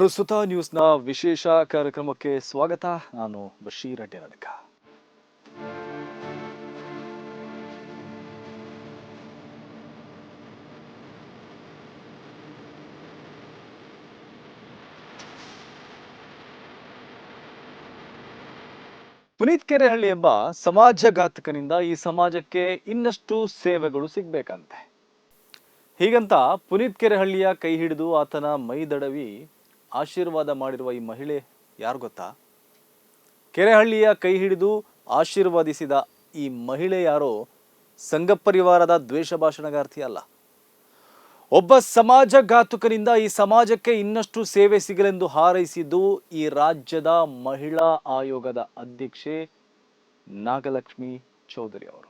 ಪ್ರಸ್ತುತ ನ್ಯೂಸ್ನ ವಿಶೇಷ ಕಾರ್ಯಕ್ರಮಕ್ಕೆ ಸ್ವಾಗತ. ನಾನು ಬಶೀರ್ ಅಡ್ಡನಡ್ಕ. ಪುನೀತ್ ಕೆರೆಹಳ್ಳಿ ಎಂಬ ಸಮಾಜಘಾತಕನಿಂದ ಈ ಸಮಾಜಕ್ಕೆ ಇನ್ನಷ್ಟು ಸೇವೆಗಳು ಸಿಗ್ಬೇಕಂತೆ. ಹೀಗಂತ ಪುನೀತ್ ಕೆರೆಹಳ್ಳಿಯ ಕೈ ಹಿಡಿದು ಆತನ ಮೈದಡವಿ ಆಶೀರ್ವಾದ ಮಾಡಿರುವ ಈ ಮಹಿಳೆ ಯಾರು ಗೊತ್ತಾ? ಕೆರೆಹಳ್ಳಿಯ ಕೈ ಹಿಡಿದು ಆಶೀರ್ವಾದಿಸಿದ ಈ ಮಹಿಳೆ ಯಾರೋ ಸಂಘ ಪರಿವಾರದ ದ್ವೇಷ ಭಾಷಣಗಾರ್ತಿ ಅಲ್ಲ. ಒಬ್ಬ ಸಮಾಜಘಾತುಕನಿಂದ ಈ ಸಮಾಜಕ್ಕೆ ಇನ್ನಷ್ಟು ಸೇವೆ ಸಿಗಲೆಂದು ಹಾರೈಸಿದ್ದು ಈ ರಾಜ್ಯದ ಮಹಿಳಾ ಆಯೋಗದ ಅಧ್ಯಕ್ಷೆ ನಾಗಲಕ್ಷ್ಮಿ ಚೌಧರಿ ಅವರು.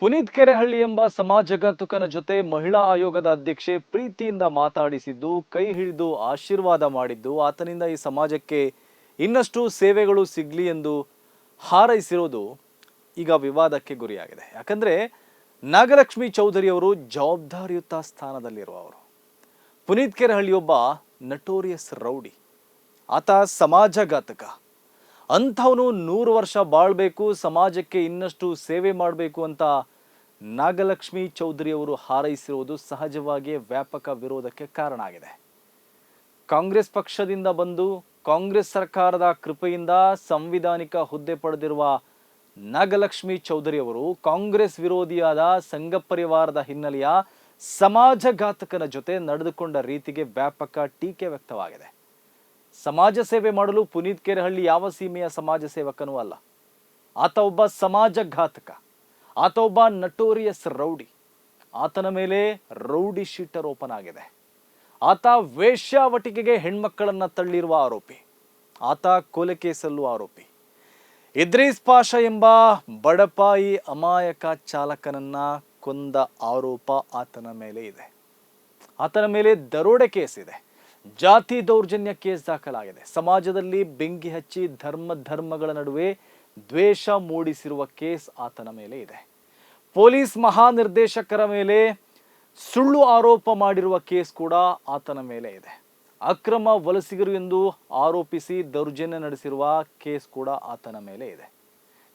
ಪುನೀತ್ ಕೆರೆಹಳ್ಳಿ ಎಂಬ ಸಮಾಜಘಾತುಕನ ಜೊತೆ ಮಹಿಳಾ ಆಯೋಗದ ಅಧ್ಯಕ್ಷೆ ಪ್ರೀತಿಯಿಂದ ಮಾತಾಡಿಸಿದ್ದು, ಕೈ ಹಿಡಿದು ಆಶೀರ್ವಾದ ಮಾಡಿದ್ದು, ಆತನಿಂದ ಈ ಸಮಾಜಕ್ಕೆ ಇನ್ನಷ್ಟು ಸೇವೆಗಳು ಸಿಗ್ಲಿ ಎಂದು ಹಾರೈಸಿರೋದು ಈಗ ವಿವಾದಕ್ಕೆ ಗುರಿಯಾಗಿದೆ. ಯಾಕಂದ್ರೆ ನಾಗಲಕ್ಷ್ಮಿ ಚೌಧರಿ ಅವರು ಜವಾಬ್ದಾರಿಯುತ ಸ್ಥಾನದಲ್ಲಿರುವವರು. ಪುನೀತ್ ಕೆರೆಹಳ್ಳಿ ಒಬ್ಬ ನಟೋರಿಯಸ್ ರೌಡಿ, ಆತ ಸಮಾಜಘಾತಕ. ಅಂಥವನು 100 ವರ್ಷ ಬಾಳ್ಬೇಕು, ಸಮಾಜಕ್ಕೆ ಇನ್ನಷ್ಟು ಸೇವೆ ಮಾಡಬೇಕು ಅಂತ ನಾಗಲಕ್ಷ್ಮಿ ಚೌಧರಿ ಅವರು ಹಾರೈಸಿರುವುದು ಸಹಜವಾಗಿಯೇ ವ್ಯಾಪಕ ವಿರೋಧಕ್ಕೆ ಕಾರಣ ಆಗಿದೆ. ಕಾಂಗ್ರೆಸ್ ಪಕ್ಷದಿಂದ ಬಂದು ಕಾಂಗ್ರೆಸ್ ಸರ್ಕಾರದ ಕೃಪೆಯಿಂದ ಸಂವಿಧಾನಿಕ ಹುದ್ದೆ ಪಡೆದಿರುವ ನಾಗಲಕ್ಷ್ಮಿ ಚೌಧರಿ ಅವರು ಕಾಂಗ್ರೆಸ್ ವಿರೋಧಿಯಾದ ಸಂಘ ಪರಿವಾರದ ಹಿನ್ನೆಲೆಯ ಸಮಾಜಘಾತಕನ ಜೊತೆ ನಡೆದುಕೊಂಡ ರೀತಿಗೆ ವ್ಯಾಪಕ ಟೀಕೆ ವ್ಯಕ್ತವಾಗಿದೆ. ಸಮಾಜ ಸೇವೆ ಮಾಡಲು ಪುನೀತ್ ಕೆರೆಹಳ್ಳಿ ಯಾವ ಸೀಮೆಯ ಸಮಾಜ ಸೇವಕನೂ ಅಲ್ಲ. ಆತ ಒಬ್ಬ ಸಮಾಜಘಾತಕ, ಆತ ಒಬ್ಬ ನಟೋರಿಯಸ್ ರೌಡಿ. ಆತನ ಮೇಲೆ ರೌಡಿ ಶೀಟರ್ ಓಪನ್ ಆಗಿದೆ. ಆತ ವೇಶ್ಯಾವಟಿಕೆಗೆ ಹೆಣ್ಮಕ್ಕಳನ್ನ ತಳ್ಳಿರುವ ಆರೋಪಿ. ಆತ ಕೊಲೆ ಕೇಸಲ್ಲೂ ಆರೋಪಿ. ಇದ್ರೀಸ್ ಪಾಷಾ ಎಂಬ ಬಡಪಾಯಿ ಅಮಾಯಕ ಚಾಲಕನನ್ನ ಕೊಂದ ಆರೋಪ ಆತನ ಮೇಲೆ ಇದೆ. ಆತನ ಮೇಲೆ ದರೋಡೆ ಕೇಸ್ ಇದೆ. ಜಾತಿ ದೌರ್ಜನ್ಯ ಕೇಸ್ ದಾಖಲಾಗಿದೆ. ಸಮಾಜದಲ್ಲಿ ಬೆಂಕಿ ಹಚ್ಚಿ ಧರ್ಮಗಳ ನಡುವೆ ದ್ವೇಷ ಮೂಡಿಸಿರುವ ಕೇಸ್ ಆತನ ಮೇಲೆ ಇದೆ. ಪೊಲೀಸ್ ಮಹಾನಿರ್ದೇಶಕರ ಮೇಲೆ ಸುಳ್ಳು ಆರೋಪ ಮಾಡಿರುವ ಕೇಸ್ ಕೂಡ ಆತನ ಮೇಲೆ ಇದೆ. ಅಕ್ರಮ ವಲಸಿಗರು ಎಂದು ಆರೋಪಿಸಿ ದೌರ್ಜನ್ಯ ನಡೆಸಿರುವ ಕೇಸ್ ಕೂಡ ಆತನ ಮೇಲೆ ಇದೆ.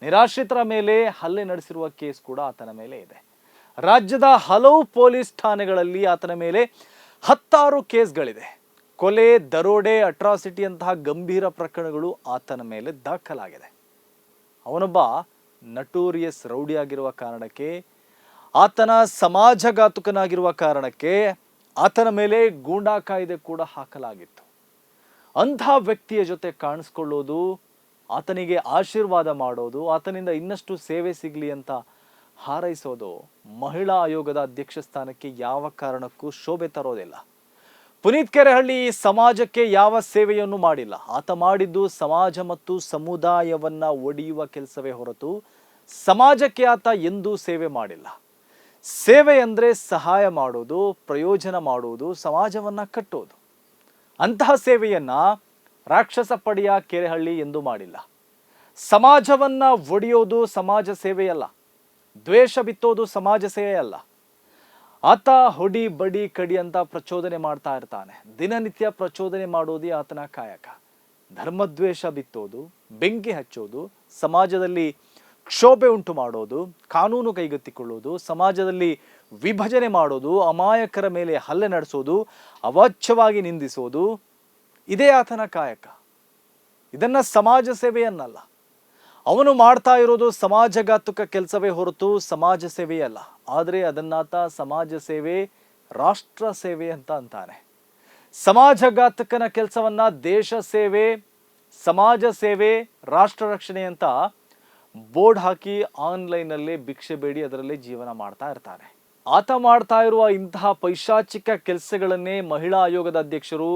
ನಿರಾಶ್ರಿತರ ಮೇಲೆ ಹಲ್ಲೆ ನಡೆಸಿರುವ ಕೇಸ್ ಕೂಡ ಆತನ ಮೇಲೆ ಇದೆ. ರಾಜ್ಯದ ಹಲವು ಪೊಲೀಸ್ ಠಾಣೆಗಳಲ್ಲಿ ಆತನ ಮೇಲೆ 10 ಕೇಸ್ಗಳಿದೆ. ಕೊಲೆ, ದರೋಡೆ, ಅಟ್ರಾಸಿಟಿ ಅಂತಹ ಗಂಭೀರ ಪ್ರಕರಣಗಳು ಆತನ ಮೇಲೆ ದಾಖಲಾಗಿದೆ. ಅವನೊಬ್ಬ ನಟೋರಿಯಸ್ ರೌಡಿ ಆಗಿರುವ ಕಾರಣಕ್ಕೆ, ಆತನ ಸಮಾಜಘಾತುಕನಾಗಿರುವ ಕಾರಣಕ್ಕೆ ಆತನ ಮೇಲೆ ಗೂಂಡಾ ಕಾಯ್ದೆ ಕೂಡ ಹಾಕಲಾಗಿತ್ತು. ಅಂತಹ ವ್ಯಕ್ತಿಯ ಜೊತೆ ಕಾಣಿಸ್ಕೊಳ್ಳೋದು, ಆತನಿಗೆ ಆಶೀರ್ವಾದ ಮಾಡೋದು, ಆತನಿಂದ ಇನ್ನಷ್ಟು ಸೇವೆ ಸಿಗಲಿ ಅಂತ ಹಾರೈಸೋದು ಮಹಿಳಾ ಆಯೋಗದ ಅಧ್ಯಕ್ಷ ಸ್ಥಾನಕ್ಕೆ ಯಾವ ಕಾರಣಕ್ಕೂ ಶೋಭೆ ತರೋದಿಲ್ಲ. ಪುನೀತ್ ಕೆರೆಹಳ್ಳಿ ಸಮಾಜಕ್ಕೆ ಯಾವ ಸೇವೆಯನ್ನು ಮಾಡಿಲ್ಲ. ಆತ ಮಾಡಿದ್ದು ಸಮಾಜ ಮತ್ತು ಸಮುದಾಯವನ್ನ ಒಡೆಯುವ ಕೆಲಸವೇ ಹೊರತು ಸಮಾಜಕ್ಕೆ ಆತ ಎಂದೂ ಸೇವೆ ಮಾಡಿಲ್ಲ. ಸೇವೆ ಅಂದರೆ ಸಹಾಯ ಮಾಡೋದು, ಪ್ರಯೋಜನ ಮಾಡುವುದು, ಸಮಾಜವನ್ನ ಕಟ್ಟೋದು. ಅಂತಹ ಸೇವೆಯನ್ನ ರಾಕ್ಷಸ ಪಡೆಯ ಕೆರೆಹಳ್ಳಿ ಎಂದೂ ಮಾಡಿಲ್ಲ. ಸಮಾಜವನ್ನ ಒಡೆಯೋದು ಸಮಾಜ ಸೇವೆಯಲ್ಲ. ದ್ವೇಷ ಬಿತ್ತೋದು ಸಮಾಜ ಸೇವೆಯಲ್ಲ. ಆತ ಹೊಡಿ ಬಡಿ ಕಡಿ ಅಂತ ಪ್ರಚೋದನೆ ಮಾಡ್ತಾ ಇರ್ತಾನೆ. ದಿನನಿತ್ಯ ಪ್ರಚೋದನೆ ಮಾಡೋದೇ ಆತನ ಕಾಯಕ. ಧರ್ಮದ್ವೇಷ ಬಿತ್ತೋದು, ಬೆಂಕಿ ಹಚ್ಚೋದು, ಸಮಾಜದಲ್ಲಿ ಕ್ಷೋಭೆ ಉಂಟು ಮಾಡೋದು, ಕಾನೂನು ಕೈಗೆತ್ತಿಕೊಳ್ಳೋದು, ಸಮಾಜದಲ್ಲಿ ವಿಭಜನೆ ಮಾಡೋದು, ಅಮಾಯಕರ ಮೇಲೆ ಹಲ್ಲೆ ನಡೆಸೋದು, ಅವಾಚ್ಯವಾಗಿ ನಿಂದಿಸೋದು, ಇದೇ ಆತನ ಕಾಯಕ. ಇದನ್ನ ಸಮಾಜ ಸೇವೆಯನ್ನಲ್ಲ. ಅವನು ಮಾಡ್ತಾ ಇರೋದು ಸಮಾಜಘಾತುಕ ಕೆಲಸವೇ ಹೊರತು ಸಮಾಜ ಸೇವೆಯಲ್ಲ. ಆದರೆ ಅದನ್ನಾತ ಸಮಾಜ ಸೇವೆ, ರಾಷ್ಟ್ರ ಸೇವೆ ಅಂತ ಅಂತಾನೆ. ಸಮಾಜಘಾತಕನ ಕೆಲಸವನ್ನ ದೇಶ ಸೇವೆ, ಸಮಾಜ ಸೇವೆ, ರಾಷ್ಟ್ರ ರಕ್ಷಣೆ ಅಂತ ಬೋರ್ಡ್ ಹಾಕಿ ಆನ್ಲೈನಲ್ಲಿ ಭಿಕ್ಷೆ ಬೇಡಿ ಅದರಲ್ಲೇ ಜೀವನ ಮಾಡ್ತಾ ಇರ್ತಾನೆ. ಆತ ಮಾಡ್ತಾ ಇರುವ ಇಂತಹ ಪೈಶಾಚಿಕ ಕೆಲಸಗಳನ್ನೇ ಮಹಿಳಾ ಆಯೋಗದ ಅಧ್ಯಕ್ಷರು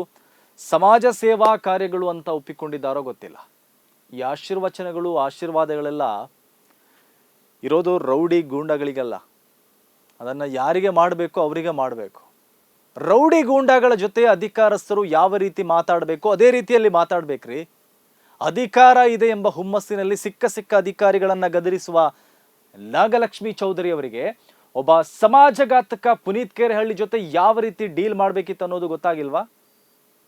ಸಮಾಜ ಸೇವಾ ಕಾರ್ಯಗಳು ಅಂತ ಒಪ್ಪಿಕೊಂಡಿದ್ದಾರೋ ಗೊತ್ತಿಲ್ಲ. ಈ ಆಶೀರ್ವಚನಗಳು, ಆಶೀರ್ವಾದಗಳೆಲ್ಲ ಇರೋದು ರೌಡಿ ಗೂಂಡಗಳಿಗಲ್ಲ. ಅದನ್ನು ಯಾರಿಗೆ ಮಾಡಬೇಕು ಅವರಿಗೆ ಮಾಡಬೇಕು. ರೌಡಿ ಗೂಂಡಾಗಳ ಜೊತೆ ಅಧಿಕಾರಸ್ಥರು ಯಾವ ರೀತಿ ಮಾತಾಡಬೇಕು ಅದೇ ರೀತಿಯಲ್ಲಿ ಮಾತಾಡ್ಬೇಕ್ರಿ. ಅಧಿಕಾರ ಇದೆ ಎಂಬ ಹುಮ್ಮಸ್ಸಿನಲ್ಲಿ ಸಿಕ್ಕ ಅಧಿಕಾರಿಗಳನ್ನ ಗದರಿಸುವ ನಾಗಲಕ್ಷ್ಮಿ ಚೌಧರಿ ಅವರಿಗೆ ಒಬ್ಬ ಸಮಾಜಘಾತಕ ಪುನೀತ್ ಕೆರೆಹಳ್ಳಿ ಜೊತೆ ಯಾವ ರೀತಿ ಡೀಲ್ ಮಾಡ್ಬೇಕಿತ್ತು ಅನ್ನೋದು ಗೊತ್ತಾಗಿಲ್ವಾ?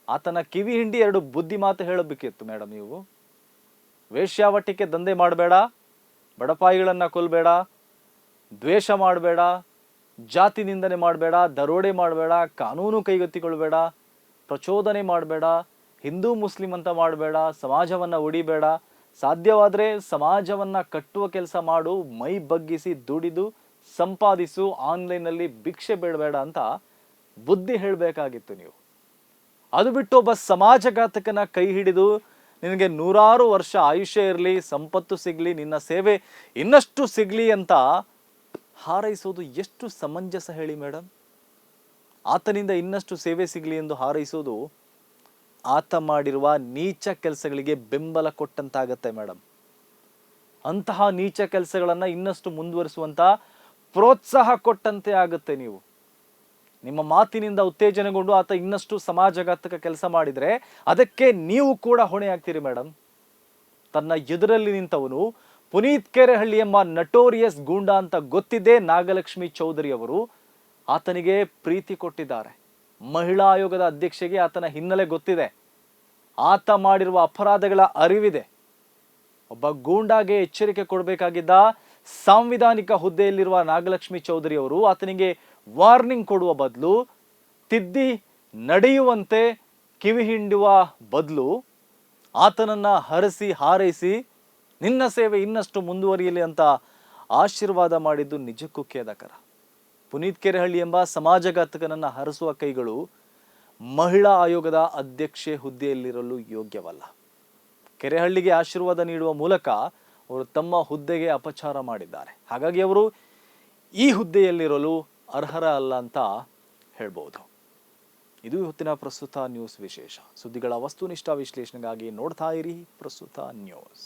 ಆತನ ಕಿವಿ ಹಿಂಡಿ 2 ಬುದ್ಧಿ ಮಾತು ಹೇಳಬೇಕಿತ್ತು ಮೇಡಮ್. ನೀವು ವೇಶ್ಯಾವಟಿಕೆ ದಂಧೆ ಮಾಡಬೇಡ, ಬಡಪಾಯಿಗಳನ್ನ ಕೊಲ್ಬೇಡ, ದ್ವೇಷ ಮಾಡಬೇಡ, ಜಾತಿ ನಿಂದನೆ ಮಾಡಬೇಡ, ದರೋಡೆ ಮಾಡಬೇಡ, ಕಾನೂನು ಕೈಗೆತ್ತಿಕೊಳ್ಬೇಡ, ಪ್ರಚೋದನೆ ಮಾಡಬೇಡ, ಹಿಂದೂ ಮುಸ್ಲಿಂ ಅಂತ ಮಾಡಬೇಡ, ಸಮಾಜವನ್ನ ಒಡಿಬೇಡ, ಸಾಧ್ಯವಾದರೆ ಸಮಾಜವನ್ನ ಕಟ್ಟುವ ಕೆಲಸ ಮಾಡು, ಮೈ ಬಗ್ಗಿಸಿ ದುಡಿದು ಸಂಪಾದಿಸು, ಆನ್ಲೈನಲ್ಲಿ ಭಿಕ್ಷೆ ಬೇಡಬೇಡ ಅಂತ ಬುದ್ಧಿ ಹೇಳಬೇಕಾಗಿತ್ತು ನೀವು. ಅದು ಬಿಟ್ಟು ಒಬ್ಬ ಸಮಾಜಘಾತಕನ ಕೈ ಹಿಡಿದು ನಿನಗೆ 100 ವರ್ಷ ಆಯುಷ್ಯ ಇರಲಿ, ಸಂಪತ್ತು ಸಿಗಲಿ, ನಿನ್ನ ಸೇವೆ ಇನ್ನಷ್ಟು ಸಿಗಲಿ ಅಂತ ಹಾರೈಸೋದು ಎಷ್ಟು ಸಮಂಜಸ ಹೇಳಿ ಮೇಡಮ್? ಆತನಿಂದ ಇನ್ನಷ್ಟು ಸೇವೆ ಸಿಗಲಿ ಎಂದು ಹಾರೈಸೋದು ಆತ ಮಾಡಿರುವ ನೀಚ ಕೆಲಸಗಳಿಗೆ ಬೆಂಬಲ ಕೊಟ್ಟಂತಾಗತ್ತೆ ಮೇಡಮ್. ಅಂತಹ ನೀಚ ಕೆಲಸಗಳನ್ನ ಇನ್ನಷ್ಟು ಮುಂದುವರಿಸುವಂತ ಪ್ರೋತ್ಸಾಹ ಕೊಟ್ಟಂತೆ ಆಗುತ್ತೆ. ನೀವು ನಿಮ್ಮ ಮಾತಿನಿಂದ ಉತ್ತೇಜನಗೊಂಡು ಆತ ಇನ್ನಷ್ಟು ಸಮಾಜಘಾತಕ ಕೆಲಸ ಮಾಡಿದ್ರೆ ಅದಕ್ಕೆ ನೀವು ಕೂಡ ಹೊಣೆ ಆಗ್ತೀರಿ ಮೇಡಮ್. ತನ್ನ ಎದುರಲ್ಲಿ ನಿಂತವನು ಪುನೀತ್ ಕೆರೆಹಳ್ಳಿ ಎಂಬ ನಟೋರಿಯಸ್ ಗೂಂಡಾ ಅಂತ ಗೊತ್ತಿದೆ ನಾಗಲಕ್ಷ್ಮಿ ಚೌಧರಿ ಅವರು ಆತನಿಗೆ ಪ್ರೀತಿ ಕೊಟ್ಟಿದ್ದಾರೆ. ಮಹಿಳಾ ಆಯೋಗದ ಅಧ್ಯಕ್ಷೆಗೆ ಆತನ ಹಿನ್ನೆಲೆ ಗೊತ್ತಿದೆ, ಆತ ಮಾಡಿರುವ ಅಪರಾಧಗಳ ಅರಿವಿದೆ. ಒಬ್ಬ ಗೂಂಡಾಗೆ ಎಚ್ಚರಿಕೆ ಕೊಡಬೇಕಾಗಿದ್ದ ಸಾಂವಿಧಾನಿಕ ಹುದ್ದೆಯಲ್ಲಿರುವ ನಾಗಲಕ್ಷ್ಮಿ ಚೌಧರಿ ಅವರು ಆತನಿಗೆ ವಾರ್ನಿಂಗ್ ಕೊಡುವ ಬದಲು, ತಿದ್ದಿ ನಡೆಯುವಂತೆ ಕಿವಿ ಹಿಂಡುವ ಬದಲು ಆತನನ್ನ ಹರಸಿ ಹಾರೈಸಿ ನಿನ್ನ ಸೇವೆ ಇನ್ನಷ್ಟು ಮುಂದುವರಿಯಲಿ ಅಂತ ಆಶೀರ್ವಾದ ಮಾಡಿದ್ದು ನಿಜಕ್ಕೂ ಖೇದಕರ. ಪುನೀತ್ ಕೆರೆಹಳ್ಳಿ ಎಂಬ ಸಮಾಜಘಾತಕನನ್ನ ಹರಸುವ ಕೈಗಳು ಮಹಿಳಾ ಆಯೋಗದ ಅಧ್ಯಕ್ಷೆ ಹುದ್ದೆಯಲ್ಲಿರಲು ಯೋಗ್ಯವಲ್ಲ. ಕೆರೆಹಳ್ಳಿಗೆ ಆಶೀರ್ವಾದ ನೀಡುವ ಮೂಲಕ ಅವರು ತಮ್ಮ ಹುದ್ದೆಗೆ ಅಪಚಾರ ಮಾಡಿದ್ದಾರೆ. ಹಾಗಾಗಿ ಅವರು ಈ ಹುದ್ದೆಯಲ್ಲಿರಲು ಅರ್ಹರ ಅಲ್ಲ ಅಂತ ಹೇಳ್ಬೋದು. ಇದು ಇವತ್ತಿನ ಪ್ರಸ್ತುತ ನ್ಯೂಸ್ ವಿಶೇಷ. ಸುದ್ದಿಗಳ ವಸ್ತುನಿಷ್ಠ ವಿಶ್ಲೇಷಣೆಗಾಗಿ ನೋಡ್ತಾ ಇರಿ ಪ್ರಸ್ತುತ ನ್ಯೂಸ್.